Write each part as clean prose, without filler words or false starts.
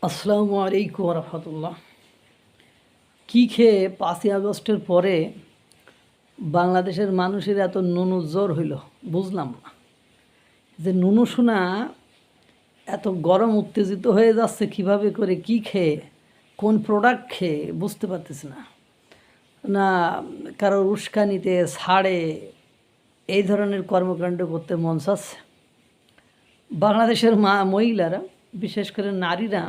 আসসালামু আলাইকুম রহমতুল্লাহ। কী খেয়ে 5ই আগস্টের পরে বাংলাদেশের মানুষের এত নুনুজ্জ্বর হইল বুঝলাম না। যে নুনুসোনা এত গরম উত্তেজিত হয়ে যাচ্ছে কিভাবে করে, কি খেয়ে, কোন প্রোডাক্ট খেয়ে বুঝতে পারতেছি না। না কারোর উস্কানিতে ছাড়ে এই ধরনের কর্মকাণ্ড করতে মন চাচ্ছে। বাংলাদেশের মহিলারা, বিশেষ করে নারীরা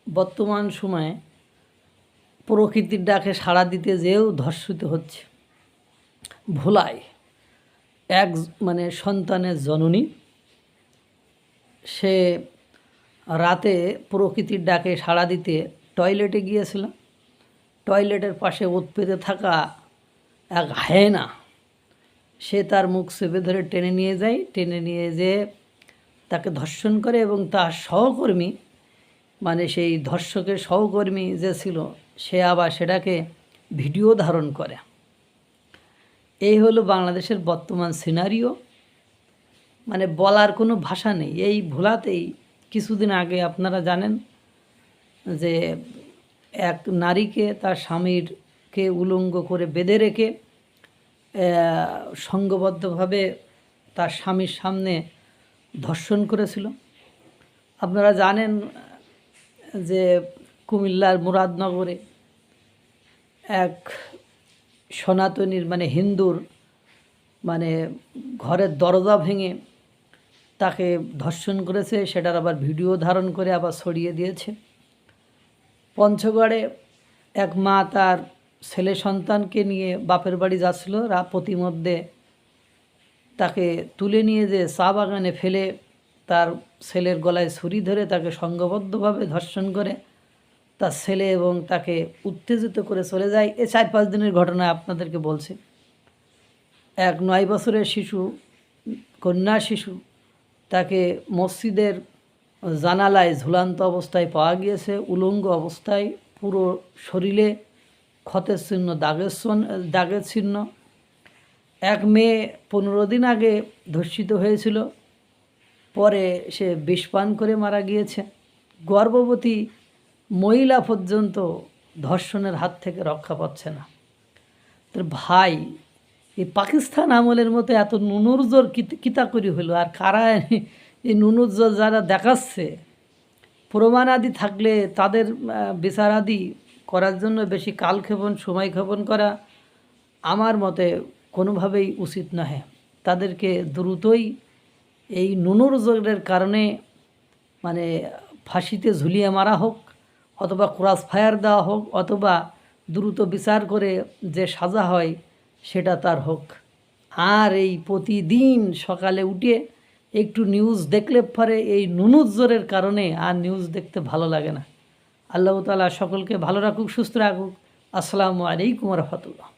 বর্তমান সময়ে প্রকৃতির ডাকে সাড়া দিতে যেও ধর্ষিত হচ্ছে। ভোলায় এক সন্তানের জননী, সে রাতে প্রকৃতির ডাকে সাড়া দিতে টয়লেটে গিয়েছিল। টয়লেটের পাশে উৎপেতে থাকা এক হায়েনা সে তার মুখ চেপে ধরে টেনে নিয়ে যেয়ে তাকে ধর্ষণ করে এবং তার সহকর্মী সেই ধর্ষকের সহকর্মী যে ছিল সে আবার সেটাকে ভিডিও ধারণ করে। এই হলো বাংলাদেশের বর্তমান সিনারিও। বলার কোনো ভাষা নেই। এই ভোলাতেই কিছুদিন আগে আপনারা জানেন যে এক নারীকে তার স্বামীরকে উলঙ্গ করে বেঁধে রেখে সংঘবদ্ধভাবে তার স্বামীর সামনে ধর্ষণ করেছিল। আপনারা জানেন যে কুমিল্লার মুরাদনগরে এক সনাতনীর হিন্দুর ঘরের দরজা ভেঙে তাকে ধর্ষণ করেছে, সেটার আবার ভিডিও ধারণ করে আবার ছড়িয়ে দিয়েছে। পঞ্চগড়ে এক মা তার ছেলে সন্তানকে নিয়ে বাপের বাড়ি যাচ্ছিল, পথিমধ্যে তাকে তুলে নিয়ে যে চা বাগানে ফেলে তার ছেলের গলায় ছুরি ধরে তাকে সংঘবদ্ধভাবে ধর্ষণ করে তার ছেলে এবং তাকে উত্তেজিত করে চলে যায়। 4-5 দিনের ঘটনা আপনাদেরকে বলছি। এক 9 বছরের শিশু, কন্যা শিশু, তাকে মসজিদের জানালায় ঝুলন্ত অবস্থায় পাওয়া গিয়েছে, উলঙ্গ অবস্থায়, পুরো শরীরে ক্ষতের চিহ্ন, দাগের চিহ্ন। এক মেয়ে 15 দিন আগে ধর্ষিত হয়েছিল, পরে সে বিষপান করে মারা গিয়েছে। গর্ভবতী মহিলা পর্যন্ত ধর্ষণের হাত থেকে রক্ষা পাচ্ছে না। তো ভাই, এই পাকিস্তান আমলের মতো এত নুনুরজোর কিতা করি হলো? আর কারা এই নুনুরজোর যারা দেখাচ্ছে, প্রমাণাদি থাকলে তাদের বিচারাদি করার জন্য বেশি কালক্ষেপণ, সময়ক্ষেপণ করা আমার মতে কোনোভাবেই উচিত নহে। তাদেরকে দ্রুতই এই নুনুরজোরের কারণে ফাঁসিতে ঝুলিয়ে মারা হোক, অথবা ক্রস ফায়ার দেওয়া হোক, অথবা দ্রুত বিচার করে যে সাজা হয় সেটা তার হোক। আর এই প্রতিদিন সকালে উঠে একটু নিউজ দেখলে পরে এই নুনুজ্জোরের কারণে আর নিউজ দেখতে ভালো লাগে না। আল্লাহ তাআলা সকলকে ভালো রাখুক, সুস্থ রাখুক। আসসালামু আলাইকুম রহমতুল্লাহ।